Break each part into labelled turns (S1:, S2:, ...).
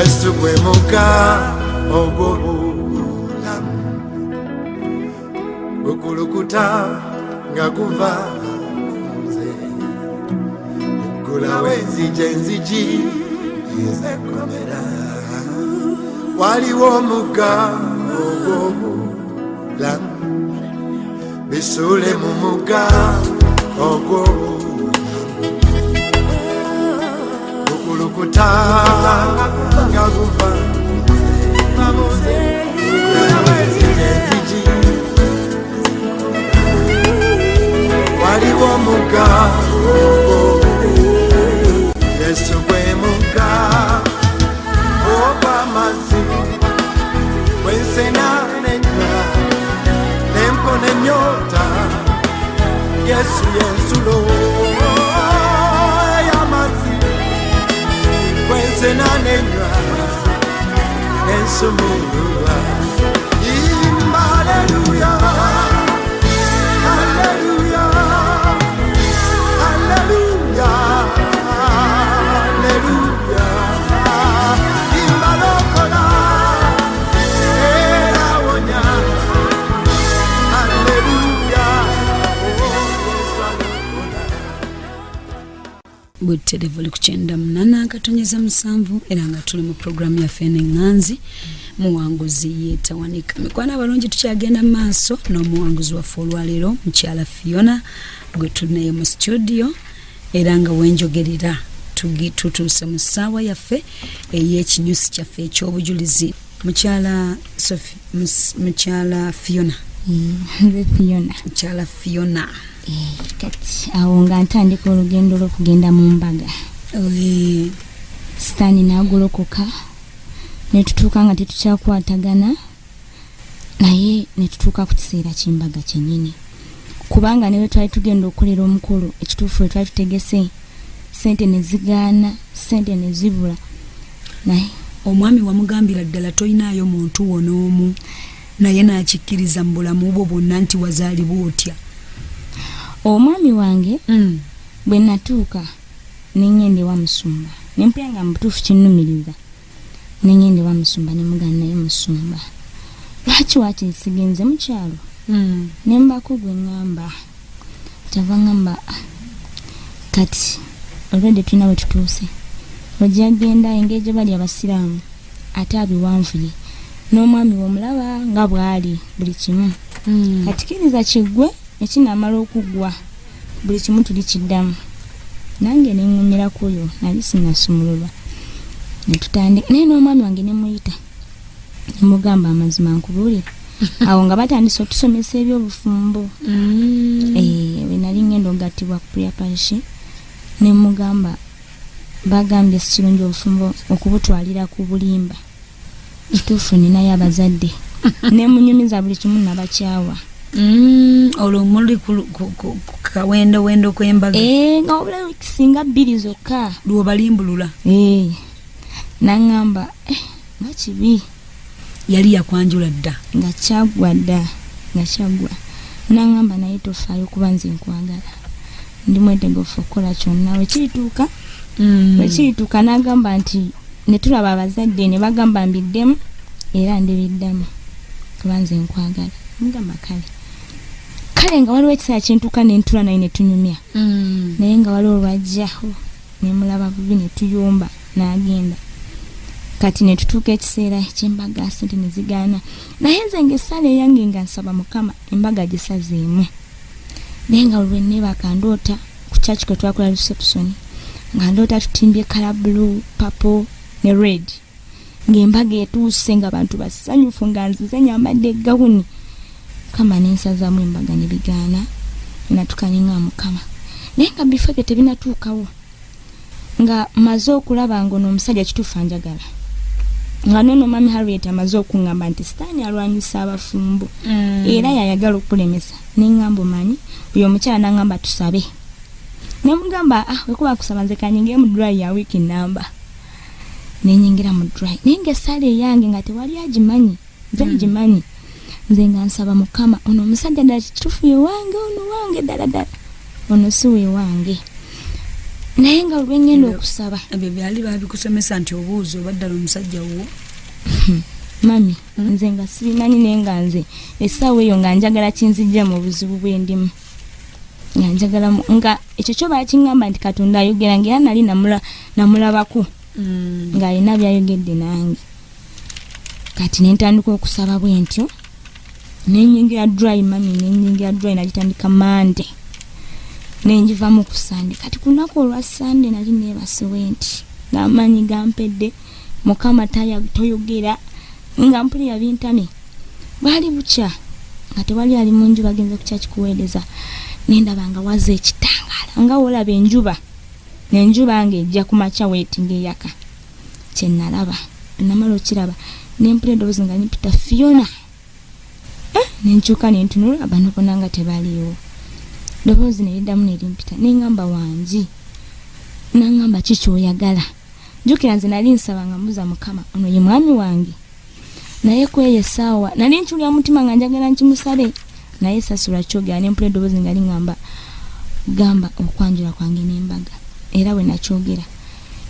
S1: Yesu gwe mugga ogw'obulamu gukulukuta nga guva nze gulawo enzigi ezekomera waliwo omugga ogw'obulamu bisuule mu mugga ogw'obulamu gukulukuta nga guva waliwo omugga Yesu gwe mugga ogw'amazzi gw'ensena n'ennywa n'empo n'ennyota Yesu y'ensulo y'amazzi gw'ensena n'ennywa n'ensumululwa imba aleluya aleluya aleluya aleluya imba lokola era wonya aleluya
S2: Butterevu ku 98 akatonyeza 7 era nga tuli mu programu ya Nganzi muwanguzi yeetawanika mikwana abalungi tukyagenda maaso n'omuwanguzi waffe olwaleero mukyala Phiona gwe tulinaye mu studio era nga wenjogerera tutuuse mu ssaawa yaffe ey'ekinyusi kyaffe eky'obujulizi mukyala Sophie mukyala Phiona mukyala Phiona
S3: kati awo nga ntandika olugendo lw'okugenda mu mbaga sitaani n'agolokoka ne tutuuka nga tetukyakwatagana naye ne tutuuka ku kiseera ky'embaga kyennyini kubanga ne bwe twali tugenda okukolera omukolo ekituufu we twali tutegese sente ne zigaana sente ne zibula naye
S2: omwami wamugambira ddala toyinaayo muntu wonoomu naye n'akikkiriza mu bulamu bwo bwonna nti wazaalibwa otya
S3: omwami wange bwe natuuka neŋŋenda ewa musumba ne mpulira nga mu butuufu kinnumiriza neŋŋenda ewa musumba ne mugana naye musumba lwaki waakiri sigenze mukyalo ne mbako gwe ŋŋamba kyava ŋŋamba kati olwedde tulina we tutuuse ojja genda engeri gye bali abasiraamu ate abiwanvuye n'omwami w'omulaba nga bw'ali buli kimu kati kiriza kiggwe ekinaamala okuggwa buli kimu tuli kiddamu nange ne ŋŋumira kuyo nali sinnasumululwa ne tutandika naye n'omwami wange ne muyita ne mugamba amazima nkubuulire awo nga batandise otusomesa ebyobufumbo we nali ŋŋenda okugattibwa ku prayer parish ne mugamba bagambye si kirungi obufumbo okubutwalira ku bulimba kituufu ninayo abazadde ne munyumiza buli kimu nabakyawa
S2: olwo muli ku kawendowendo kw'embaga
S3: nga obulayo kisinga 2 zokka
S2: lwobalimbulula
S3: naŋŋamba nga kibi
S2: yali yakwanjula dda
S3: nga kyagwa naŋŋamba naye tofaayo kuba nze nkwagala ndi mwetegefu okukola kyonna wekirituuka n'agamba nti ne tulaba abazadde ne bagamba mbiddemu era ndibiddemu kuba nze nkwagala mugamba kale nga waliwo ekiseera kintuuka nentula naye netunyumya naye nga waliwo olwajjaho nemulaba bubi netuyomba n'agenda kati netutuuka ekiseera eky'embaga sente nezigaana naye nze ng'essaala eyange nga nsaba mukama embaga gisazeemu naye nga olwe neebaka ndoota ku kyaki kwe twakola reception nga ndoota tutimbye kala blue purple ne red ng'embaga etuuse nga bantu basanyufu nga nzize nyambadde gawuni kama nensazaamu embaga ne bigaana natukaninga mukama naye nga bifo ebyo tebinatuukawo nga maze okulaba nga omusajja kituufu anjagala nga nono mami Harriet amaze okuŋŋamba nti sitaani alwanyisa abafumbo era yayagala okulemesa neŋŋamba omanyi buli omukyala n'aŋŋamba tusabe nemugamba wekuba kusaba nze kanyingira mu dry ya wiiki namba nenyingira mu dry naye ng'essaala eyange nga tewali agimanyi nze ngimanyi nze nga nsaba mukama ono omusajja ddala kituufu ye wange ono wange ddala ono si we wange naye nga olwengenda okusaba
S2: ebyo byali babikusomesa nti obuuzi obaddala omusajja wo
S3: mami nze nga sibimanyi naye nga nze essaawa eyo nga njagala kinzijja mu buzibu bwendimu nga njagala nga ekyo kyo bakiŋŋamba nti Katonda ayogera nga era nali namulabako nga alina byayogedde nange kati nentandika okusaba bwe ntyo nenyingira dry mami nenyingira dry nagitandika Monday nenjivamu ku Sunday kati ku lunaku olwa Sunday nali neebasewo nti ng'amaanyi gampedde Mukama toyogera nga mpulira bintami bwali bukya nga tewali ali mu nju bagenza ku church kuweereza nendaba nga waze ekitangaala nga olaba enjuba nenjuba nga ejja ku makya weetinga eyaka kye nalaba namala okiraba nempulira eddoboozi nga nipita Phiona nenkyuka nentunula bano bonna nga tebaliiwo ddoboozi neriddamu nerimpita neŋŋamba wangi naŋŋamba ki kyoyagala jjukira nze nali nsaba nga mbuza Mukama ono ye mwami wange naye kweyo essaawa nali nkyulira mutima nga njagala nkimusabe naye sasula kyogera nempulira eddoboozi nga liŋŋamba gamba okwanjula kwange n'embaga era bwe nakyogera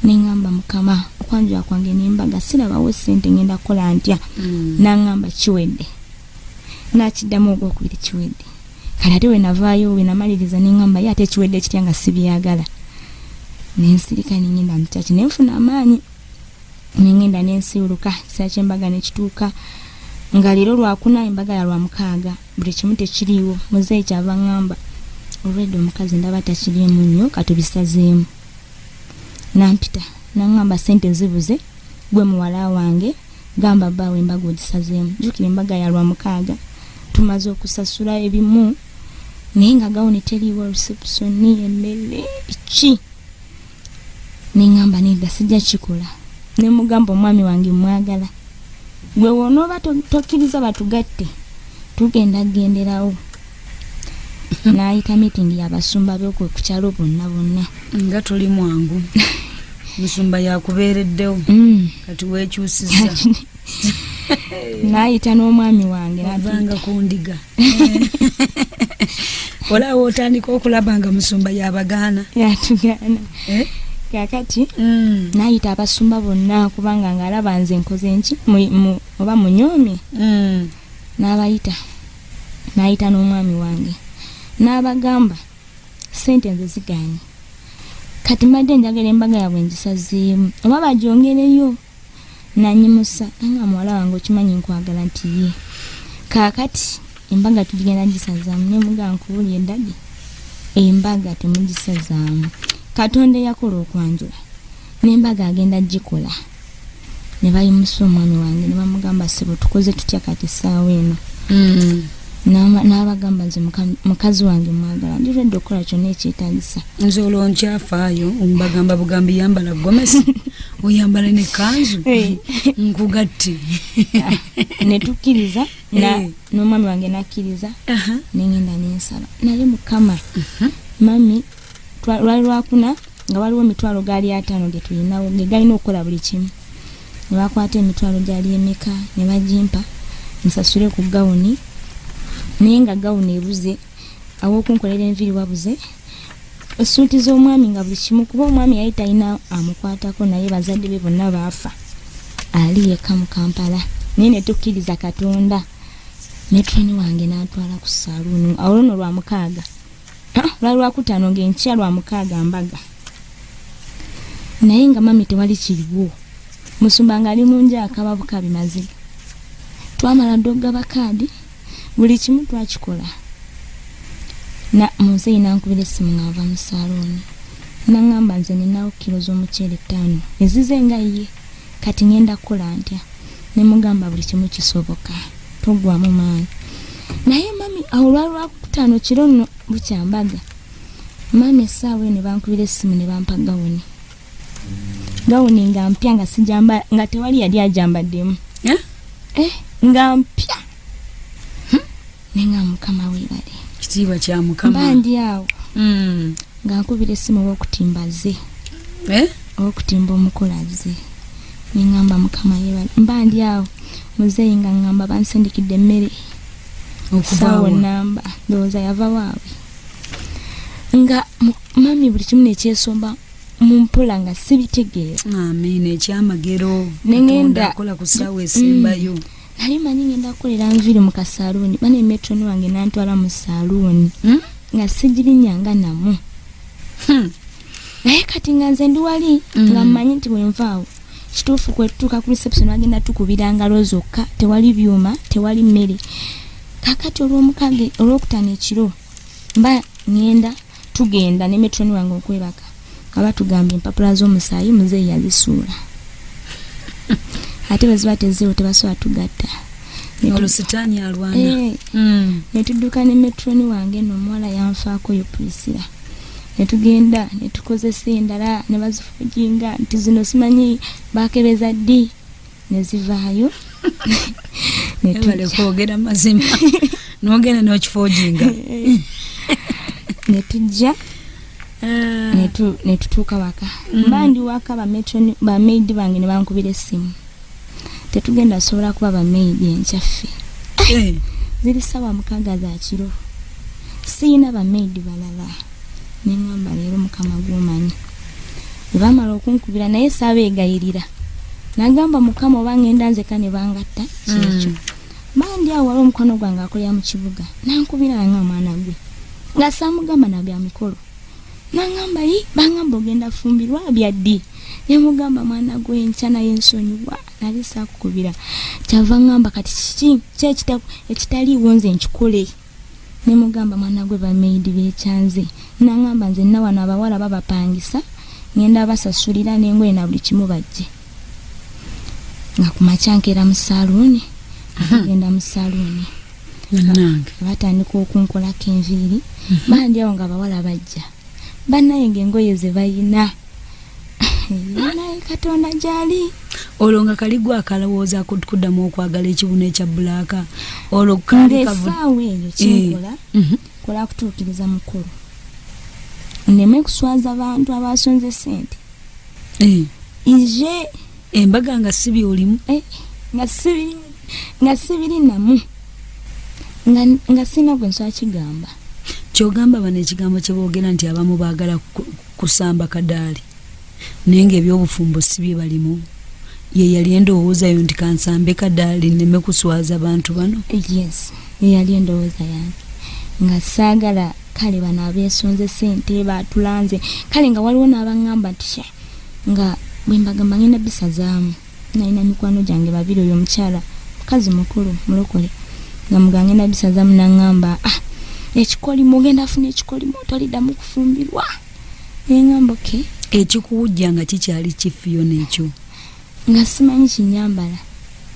S3: neŋŋamba Mukama okwanjula kwange n'embaga sirabawo ssente ngenda kukola ntya naŋŋamba kiwedde nakiddamu ogwokubiri kiwedde kale ate we navaayo we namaliriza neŋŋamba ye ate kiwedde ekitya nga sibyagala nensirika nengenda mu kyaki nenfuna amaanyi nengenda nensiwuluka kiseera ky'embaga nekituuka nga leero lwakuna embaga ya lwamukaaga buli kimu tekiriiwo muzeeyi kyava ŋŋamba olwedde omukazi ndaba takiriimu nnyo katubisazeemu nampita naŋŋamba sente zibuze gwe muwala wange gamba bbaawe embaga ogisazeemu jjukira embaga ya lwamukaaga tumaze okusasula ebimu naye nga gawuni teriiwo receptioni emmere ki neŋŋamba nedda sijja kikola nemugamba omwami wange mwagala gwe wonooba tokkiriza batugatte tugenda genderawo n'ayita meeting y'abasumba b'okwe ku kyalo bonna
S2: nga toli mwangu musumba yakubeereddewo kati weekyusiza
S3: n'ayita n'omwami wange
S2: n'avanga ku ndiga olaawo otandika okulaba nga musumba yabagaana
S3: yatugaana kakati n'ayita abasumba bonna kubanga ng'alaba nze nkoze enki oba munyoomye n'abayita n'ayita n'omwami wange n'abagamba sente nze ziganye kati mbadde njagala embaga yabwe ngisazeemu oba bagyongereyo nanyimusa nga muwala wange okimanyi nkwagala nti ye kakati embaga tugenda gisazaamu nemugamba nkubulya eddagi embaga temugisazaamu Katonda yakola okwanjula n'embaga agenda gikola ne bayimusa omwami wange ne bamugamba sebo tukoze tutya kati essaawa eno n'abagamba nze mukazi wange mwagala ndiredde okukola kyonna ekyetaagisa
S2: nze olwo nkyafaayo omubagamba bugambi yambala gomesi oyambala ne kanzu nkugatte netukkiriza n'omwami wange nakkiriza nengenda nensaba naye Mukama mami lwali lwakuna nga waliwo emitwalo gaali 5 ge tulinawo ge galina okukola buli kimu ne bakwata emitwalo gyali emeka ne bagimpa nsasule ku gawuni naye nga gawuni ebuze aw'okunkolera enviri wabuze essuuti z'omwami nga buli kimu kuba omwami yali talina amukwatako naye bazadde be bonna baafa ali yekka mu Kampala naye ne tukkiriza Katonda ne treni wange n'atwala ku saaluuni olwono lwa mukaaga lwali lwakutaano ng'enkya lwa mukaaga mbaga naye nga mami tewali kiriwo musumba nga ali mu nja akababuka bimaziga twamala dogga bakaadi buli kimu twakikola na muzeeyi nankubira essimu ng'ava mu saaluuni naŋŋamba nze ninawo kilo z'omuceere 5 ezize nga ye kati ngenda kukola ntya ne mugamba buli kimu kisoboka toggwamu maanyi naye mami awo lwali lwakutaano kiro nno bukyambaga mami essaawa ne bankubira essimu ne bampa gawuni nga mpya nga sijamba nga tewali yali ajambaddemu nga mpya nenga Mukama weebale kitiibwa kya Mukama
S3: bandi awo nga nkubira essimu w'okutimba okutimba omukolaze nengamba Mukama yeebale mbandi awo muzeeyi nga ngamba bansindikidde emmere okubawo ndowooza yava waabwe nga mami buli kimu nekyesomba mumpola nga sibitegeera.
S2: Amen. Ekyamagero
S3: Nengenda
S2: akola ku ssaawa esembayo.
S3: Nali manyi ngenda kukolera nviiri mu kasaluuni. Bane metroni wange nantwala mu saluuni nga sigirinyanga namu. Naye kati nga nze ndi wali nga mmanyi nti bwe nvaawo kituufu kwe tutuuka ku reception bagenda tukubira ngalo zokka, tewali byuma, tewali mmere. Kakati olwokutaano ekiro mba ngenda tugenda ne metroni wange okwebaka nga batugambye empapula z'omusaayi muzeeyi yazisuula. Ate bwe ziba tezeewo tebasobola tugatta.
S2: Olwo sitaani alwana.
S3: Ne tudduka ne metroni wange n'omuwala yanfaako yo Priscilla. Ne tugenda ne tukozesa endala ne bazifujinga nti zino simanyi baakebeza ddi ne zivaayo. Ne
S2: tubale kwogera mazima. N'ogenda n'okifujinga.
S3: Ne tujja ne tutuuka waka. Mbandi waka ba maid bange ne bankubira essimu. Tetugenda sobola kuba ba maid enkyaffe. Ziri ssaawa 6 za kiro. Siina ba maid balala. Nengamba leero Mukama gw'omanyi. Bamala okunkubira naye saabeegayirira. Nagamba Mukama oba ngenda nzeka ne bangatta kyekyo. Mandi awo wali omukono gwange akolera mu kibuga. Nankubira nga mwana gwe. Nga saamugamba na bya mikolo. Nangamba bangamba ogenda fumbirwa byaddi. Yamugamba mwana gwe nkya naye nsonyiwa. Nali saakukubira. Kyava ngamba kati kiki ekitaliiwo nze nkikole. Ne mugamba mwana gwe ba maid beekyanze. Nangamba nze nna wano abawala babapangisa ngenda basasulira n'engoye na buli kimu bajje. Nga kumakya nkeera mu saluuni. Ngenda mu saluuni. Batandika okunkolako enviiri. Bandi awo nga abawala bajja. Bannaye ng'engoye ze bayina. Naye Katonda gyali. Olwo nga kaligwa akalowooza kuddamu okwagala ekibuno ekya bbulaaka. Olwo kali kavu. Essaawa eyo kinkola kola kutuukiriza mukolo. Nneme kuswaza abantu abasonze ssente. Ije embaga nga sibi olimu. Nga sibiri namu. Nga sina gwe nsobola kigamba. Kyogamba bano ekigambo kye boogera nti abamu baagala kusamba kadaali. Naye ng'ebyobufumbo si bye balimu. Ye yali endowooza yo nti kansambe kadaali nneme kuswaza abantu bano. Yes, ye yali endowooza yange. Nga saagala kale bano abeesonze ssente baatulanze. Kale nga waliwo n'abaŋŋamba nti nga bwe mbagamba ngenda bisazaamu. Nalina mikwano gyange babiri oyo omukyala mukazi mukulu mulokole. Nga mugange na bisazaamu n'aŋŋamba ekikolimo ogenda afuna ekikolimo toliddamu kufumbirwa. Neŋŋamba okay. Ekikuwujja nga kikyali Phiona ekyo. Nga simanyi kinyambala.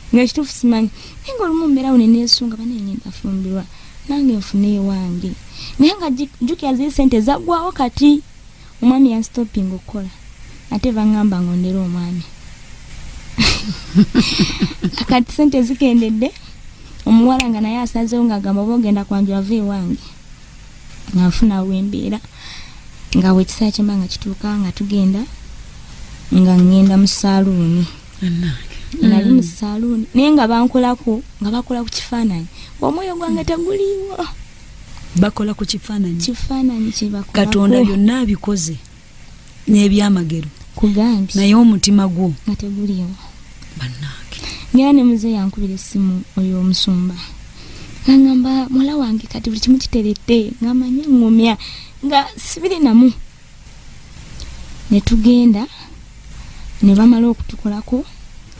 S3: Nga ekituufu simanyi. Naye ng'olumu mbeerawo ne neesunga banaye ngenda fumbirwa. Nange nfune ewange. Naye nga jjukira ziri ssente zaggwawo kati. Omwami yanstopinga okukola. Ate baŋŋamba ng'ondera omwami. Kati ssente zikendedde. Omuwala nga naye asazeewo ng'agamba oba ogenda kwanjula ava ewange. Nga nfuna wembeera. Nga wekisaa kyemba nga kituuka nga tugenda nga ngenda mu saluuni. Nali mu saluuni naye nga bankolako nga bakola ku kifaananyi. Omwoyo gwange teguliiwo. Bakola ku kifaananyi. Kifaananyi kye bakolako. Katonda byonna abikoze n'ebyamagero. Kugambye. Naye omutima gwo nga teguliiwo. Bannange. Ngera ne muzeeyi yankubira essimu oyo omusumba. Ngamba muwala wange kati buli kimu kiteredde nga manya ngumya. Nga sibiri namu. Ne tugenda ne bamala okutukolako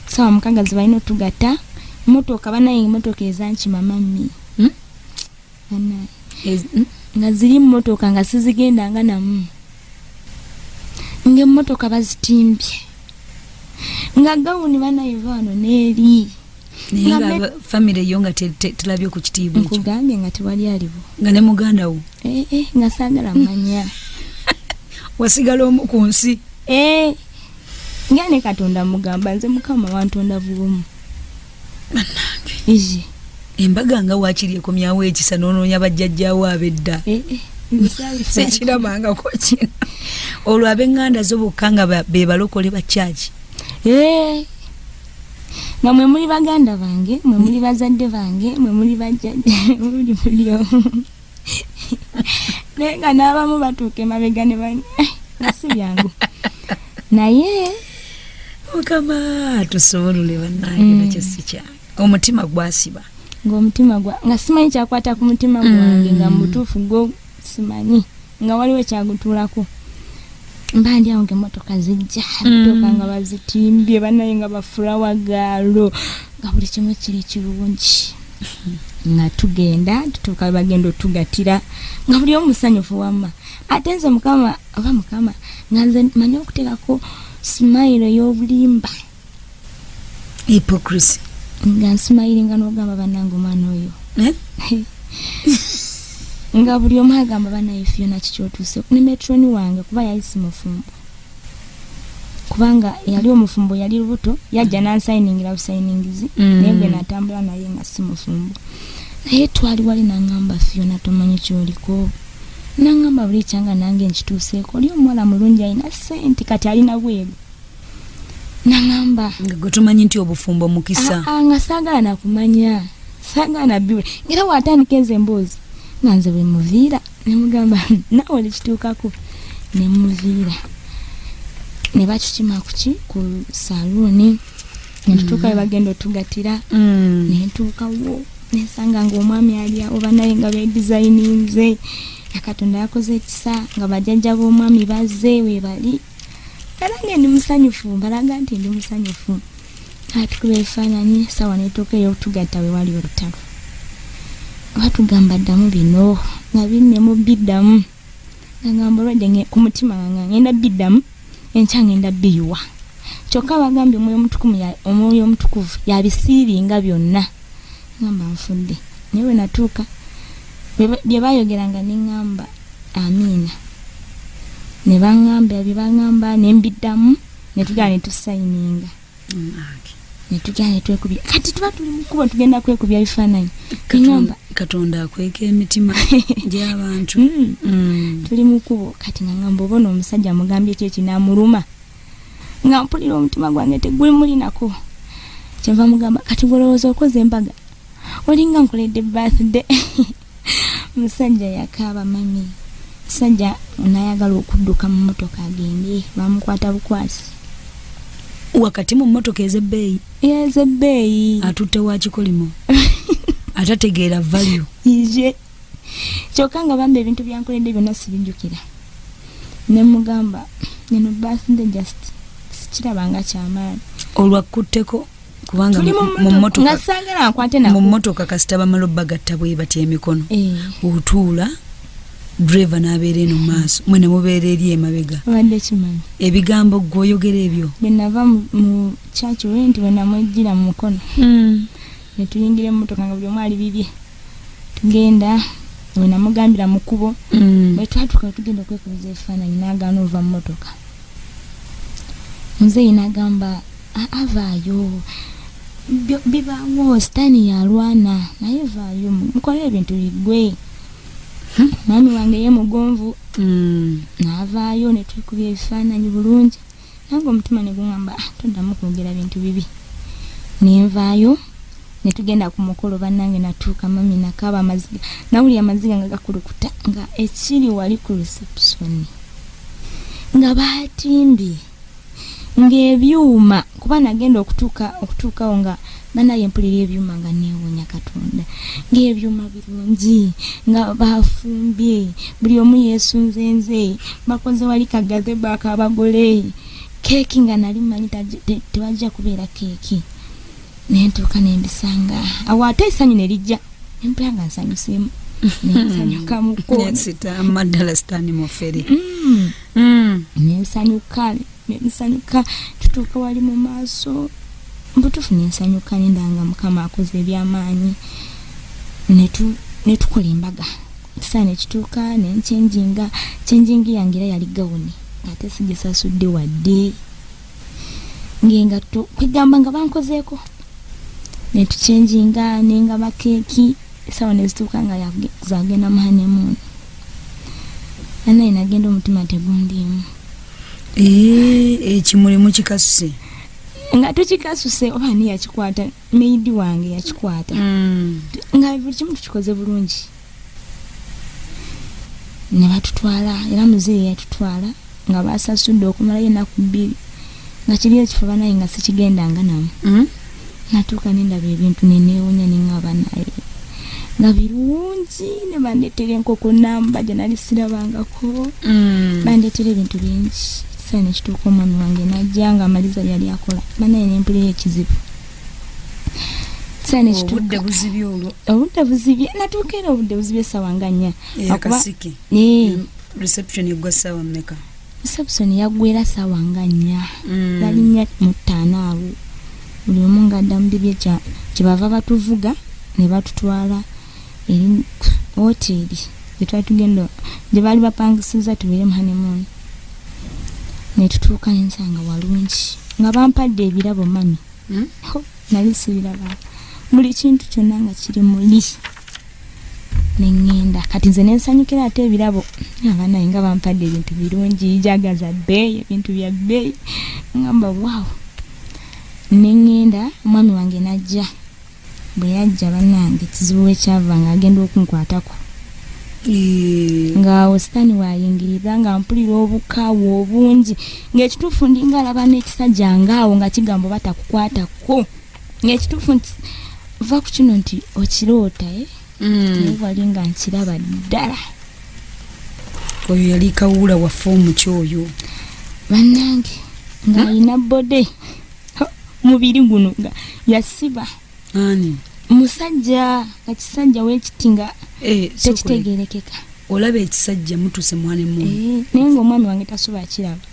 S3: ssaawa 6 zibalina otugatta motoka banaye emotoka ezankima mammi. Nga ziri mu motoka nga sizigendanga namu. Ng'emmotoka bazitimbye. Nga gawuni banaye vano neeri. Nga family yo nga tulabye ku kitiibwa ekyo. Nkugambye nga tewali aliwo. Nga ne muganda wo. Nga saagala manya. Wasigala omu ku nsi. Nga ne Katonda mugamba nze Mukama wantonda bumu. Bannange. Ije. Embaga nga waakiri ekomyawo ekisa n'onoonya bajjajjaawo ab'edda. Sekirabanga ko kino. Olwo ab'eŋŋanda zo bokka nga be balokole ba kyaki. Nga mwe muli baganda bange, mwe muli bazadde bange, mwe muli bajjajja, muli omu. Naye nga n'abamu batuuka emabega ne bani. Nasi byangu. naye
S2: Mukama tusobolule bannange nakyo omutima gwasiba
S3: ng'omutima nga simanyi kyakwata ku mutima gwange nga mutuufu gwo simanyi nga waliwo kyagutuulako mba ndi awo ng'emmotoka zijja emmotoka nga bazitimbye bannaye nga bafulawa gaalo nga buli kimu kiri kirungi nga tugenda tutuuka bagenda otugatira nga buli omusanyufu wamma ate nze mukama nga nze manyi okuteekako simayiro y'obulimba
S2: hypocrisy
S3: nga nsimayire nga n'ogamba bannange omwana oyo nga buli omu agamba bannaye Phiona kikyotuuse ne metroni wange kuba yali si mufumbo kubanga yali omufumbo yali lubuto yajja nansayiningira busayiningizi naye gwe natambula naye nga si mufumbo naye twali wali nangamba Phiona tomanyi kyoliko nangamba buli kyanga nange nkituuseeko oli omuwala mulungi alina sente kati alina bweru nangamba
S2: nga gotumanyi nti obufumbo mukisa
S3: nga saagala nakumanya saagala nabbiwe ngera watandika enze emboozi nga nze bwe muviira nemugamba nawe olikituukako nemuviira ne bakikima ku saluuni netutuuka bagenda otugatira nentuukawo nensanga ngaomwami ali awo banaye nga bedesigninze Katonda yakoze ekisa nga bajjajja b'omwami bazze webali nange ndi musanyufu mbalaga nti ndi musanyufu atukuba ebifaananyi sawa netuuka ey'otugatta we wali olutalo batugamba ddamu bino nga binnemu biddamu ngamba olwadde ku mutima nga ngenda biddamu enkya ngenda biyiwa kyokka bagambye omwoyo omutukuvu yabisiiringa byonna ngamba nfudde naye we natuuka bye bayogeranga neŋŋamba amiina ne baŋŋamba bye baŋŋamba ne mbiddamu ne tugenda ne tusayininga ne tugenda ne twekubya kati tuba tuli mu kkubo tugenda kwekubya bifaananyi
S2: Katonda akweka emitima gy'abantu
S3: tuli mu kkubo kati nga ŋŋamba oba omusajja mugambye ekyo kinamuluma nga mpulira omutima gwange teguli mulinako kyenva mugamba kati golowooza okoze embaga olinga nkoledde birthday musajja yakaaba mami musajja nayagala okudduka mu mmotoka agende bamukwata bukwasi
S2: wakati mu mmotoka ezebbeeyi atutte wakikolimo atategeera value
S3: ije kyokka nga bamba ebintu byankoledde byonna sibijjukira ne mugamba neno birthday just sikirabanga kyamaani
S2: olwakutteko kubanga mu mmotoka kasita bamala bagatta bwe batya emikono otuula driver n'abeera eno mu maaso mwe ne mubeera eri emabega
S3: badde kimanyi
S2: ebigambo gw'oyogera ebyo
S3: bwe nava mu kyaki we nti bwe namwejjira mu mukono ne tuyingira emmotoka nga buli omu ali bibye tugenda we namugambira mu kkubo bwe twatuuka tugenda okwekubiza ebifaananyi n'agaana ova mu mmotoka muzeeyi n'agamba avaayo bibaawo sitaani yalwana naye vaayo mukole ebintu biggwe mwami wange ye mugonvu n'avaayo ne twekubya ebifaananyi bulungi nange omutima ne guŋŋamba toddamu kwogera bintu bibi nenvaayo ne tugenda ku mukolo bannange natuuka mami nakaaba amaziga nawulira amaziga nga gakulukuta nga ekiri wali ku reception nga batimbye ng'ebyuma kuba nagenda okutuukawo nga banaye mpulira ebyuma nga neewuunya Katonda ng'ebyuma birungi nga bafumbye buli omu yeesunzenze bakoze wali kagazebo ak'abagole keeki nga nali manyi tewajja kubeera keeki nentuuka nembisanga awo ate essanyu ne lijja nempula nga nsanyuseemu nensanyuka
S2: mukonesita amaddala sitaani mufere
S3: nensanyuka tutuuka wali mu maaso mbutufu nensanyuka nendanga Mukama akoze ebyamaanyi netukola embaga saa nekituuka nenchenjingi yange era yali gawuni ate sigisasudde wadde ngengatto kwegamba nga bankozeeko netuchenjinga nenga bakeeki sawa nezituuka nga zagenda muhanemuuni anaye nagenda omutima tegundiimu
S2: ekimulimu kikasuse
S3: nga tukikasuse oba ani yakikwata meidi wange yakikwata nga buli kimu tukikoze bulungi ne batutwala era muzeeyi yatutwala nga basasudde okumalayo ennaku 2 nga kiri ekifuba naye nga sikigendanga namu. Natuuka nendaba ebintu neneewunya neŋŋaba naye nga birungi ne bandeetera enkoko namba gye nali sirabangako. Bandeetera ebintu bingi. Sasa nekituuka omwami wange najja nga amaliza byali akola banaye nempulira ekizibu. Sasa nekituuka
S2: obudde buzibye olwo.
S3: Obudde buzibye natuuka era obudde buzibye essaawa nga 4.
S2: Akasiki reception eggwa ssaawa mmeka?
S3: Reception yaggwera ssaawa nga 4. Bali 4:05 awo. Buli omu ng'adda mu bibye kye bava batuvuga ne batutwala eri hoteri gye twali tugenda gye baali bapangisiza tubeere mu honeymoon. Ne tutuuka nensanga walungi nga bampadde ebirabo mami. Nali sibiraba. Buli kintu kyonna nga kiri muli. Neŋŋenda kati nze nensanyukira ate ebirabo abanaye nga bampadde ebintu birungi jagaza bbeeyi ebintu bya bbeeyi ngamba wow. Neŋŋenda omwami wange najja. Bwe yajja bannange ekizibu wekyava nga agenda okunkwatako. Ng'awo sitaani waayingirira nga mpulira obukaawo obungi ng'ekituufu ndinga alaba n'ekisajja ng'awo nga kigamba batakukwatako. Ng'ekituufu nti va ku kino nti okiroota naye wali nga nkiraba ddala.
S2: Oyo yali kawuula waffe omuki oyo
S3: bannange ng'alina bode mubiri guno nga yasiba.
S2: Ani?
S3: Musajja ekisajja weekiti nga tekitegeerekeka.
S2: Olaba ekisajja mutuse mwane mu.
S3: Naye ng'omwami wange tasobola kiraba.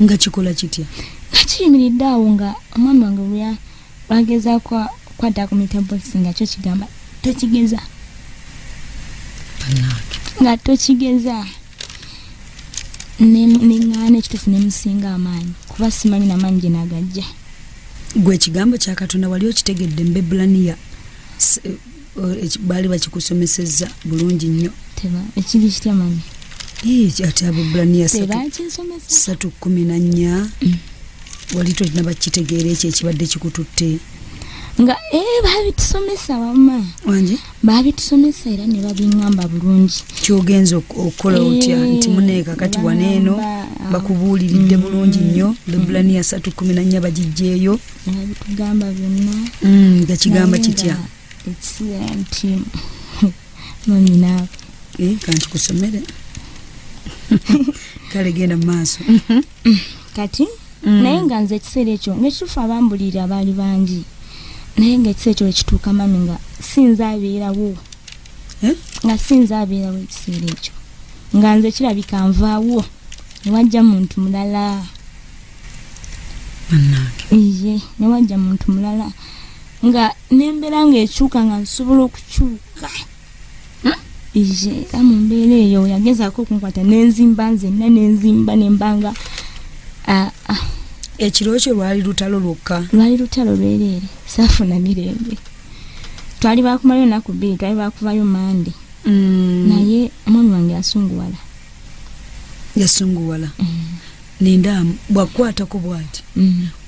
S2: Nga kikola kitya?
S3: Nga kiyimiridde awo nga omwami wange lwagezaako kwata ku metabolics nga kyo kigamba tokigeza. Nga tokigeza. Neŋŋaana ekituufu nemusinga amaanyi kuba simanyi n'amaanyi gye nagajja.
S2: Gwe ekigambo kya Katonda wali okitegedde mu Bebulaniya baali bakikusomesezza bulungi nnyo.
S3: Teba ekiri kitya mami?
S2: Ate Abebulaniya
S3: 3:14
S2: wali tolina bakitegeera ekyo ekibadde kikututte.
S3: Nga baabitusomesa wamma
S2: wange
S3: baabitusomesa era ne babiŋŋamba bulungi.
S2: Kyogenza okukola otya nti muneeka kati waneeno bakubuuliridde bulungi nnyo Bebulaniya 3:14 bagijjeeyo
S3: babitugamba byonna.
S2: Nga kigamba kitya?
S3: Ekisira nti mami naawe
S2: kanti kusomere kale genda mu maaso
S3: kati naye nga nze ekiseera ekyo ng'ekituufu abambulira baali bangi naye ng'ekiseera ekyo ekituuka mami nga sinza abeerawo nga sinza abeerawo ekiseera ekyo nga nze kirabika nvaawo newajja muntu mulala. Iye newajja muntu mulala nga nembeera ng'ekyuka nga nsobola okukyuka. Iye era mu mbeera eyo yagezaako okunkwata nenzimba nzenna nenzimba nembanga
S2: ekiro kyo lwali lutalo lwokka?
S3: Lwali lutalo lwereere saafuna mirembe. Twali bakumayo ennaku 2 twali bakuvayo Mande. Naye omwami wange yasunguwala. Nendaamu bwakwatako bwati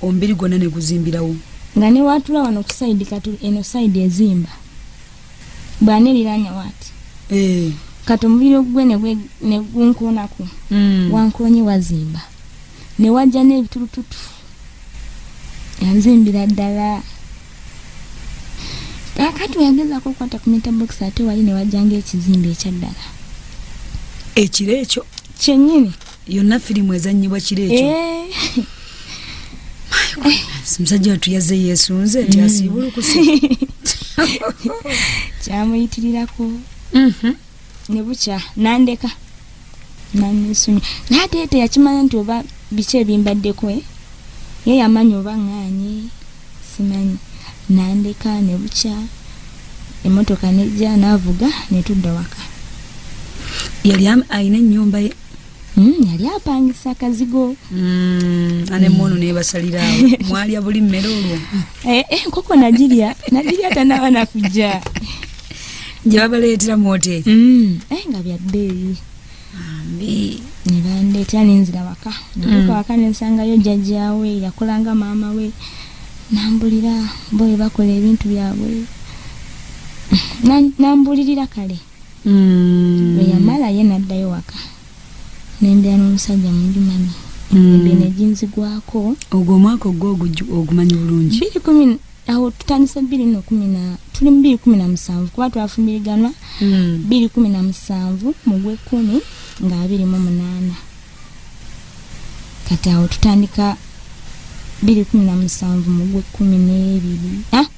S3: omubiri gwonna ne guzimbirawo nga ne watula wano ku saidi katu eno saidi ezimba bwaneriranya wati kati omubiri ogwe ne gunkoonako wankoonye wazimba ne wajja n'ebitulututu yanzimbira ddala. Kakati weyagezaako okukwata ku metabox ate wali ne wajjanga ekizimbe ekyaddala.
S2: Ekiro ekyo
S3: kyennyini
S2: yonna firimu ezannyibwa kiro ekyo. Musajja watu yazze yeesunze nti asiibulukuse
S3: kyamuyitirirako ne bukya nandeka nanesumye naye ate yakimanya nti oba biki ebimbaddeko ye yamanya oba ŋŋaanye simanyi. Nandeka ne bukya emmotoka nejja n'avuga ne tudda waka.
S2: Yali ayina ennyumba ye?
S3: Yali apangisa akazigo.
S2: Anemmono nebasaliraawo mwalya buli mmere olwo?
S3: Enkoko nagirya tanaba nakujja
S2: gye babaleetera mu hoteri
S3: nga bya bbeeyi. Ne bandeetera nenzira waka netuuka waka nensangayo jjajjaawe yakolanga maama we nambulira boye bakola ebintu byabwe nambulirira kale bwe yamala ye naddayo waka nembera n'omusajja munjumami embe nejinzigwako
S2: ogwo omwaka ogumanyi bulungi
S3: 2010 awo tutandisa 2010 tuli mu 2017 kuba twafumbiriganwa 2017 mu gw'ekkumi nga 28 kati awo tutandika 2017 mu gw'ekkumi n'ebiri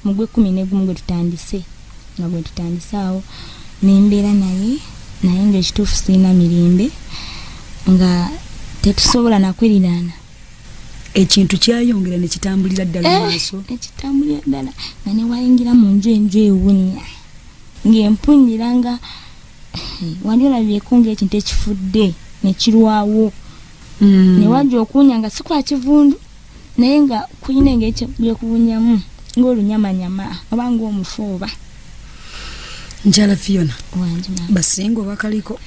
S3: mu gw'ekkumi n'egumu gwe tutandise nga bwe tutandise awo nembeera naye ng'ekituufu sirina mirembe nga tetusobola nakwerirana
S2: ekintu kyayongera ne kitambulira ddala maaso
S3: ekitambulira ddala nga ne wayingira mu nju ewunya ng'empunyira nga wali olabyeko ng'ekintu ekifudde ne kirwawo ne wajja okuwunya nga si kwa kivundu naye nga kuyina ng'ekyekuwunyamu ng'olunyamanyama oba ng'omufu oba
S2: Njala Phiona
S3: wanje
S2: basingo bakaliko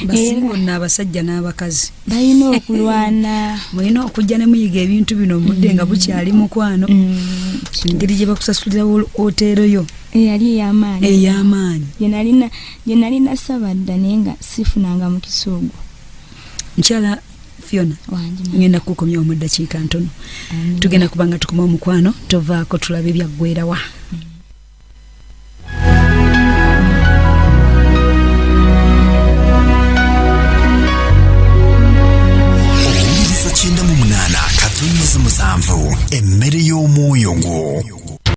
S2: basingo n'abasajja n'abakazi
S3: balina okulwana
S2: mulina okujja ne muyiga ebintu bino budde nga bukyali mukwano engeri gye bakusasulira hotero yo
S3: yali
S2: ey'amaanyi
S3: ye nalina sabadda naye nga sifunanga mu kisoogo
S2: Njala Phiona
S3: wanje
S2: ngenda kukomyawo mu ddakiika ntono tugenda kubanga tukoma omukwano tovaako tulabe byaggwerawa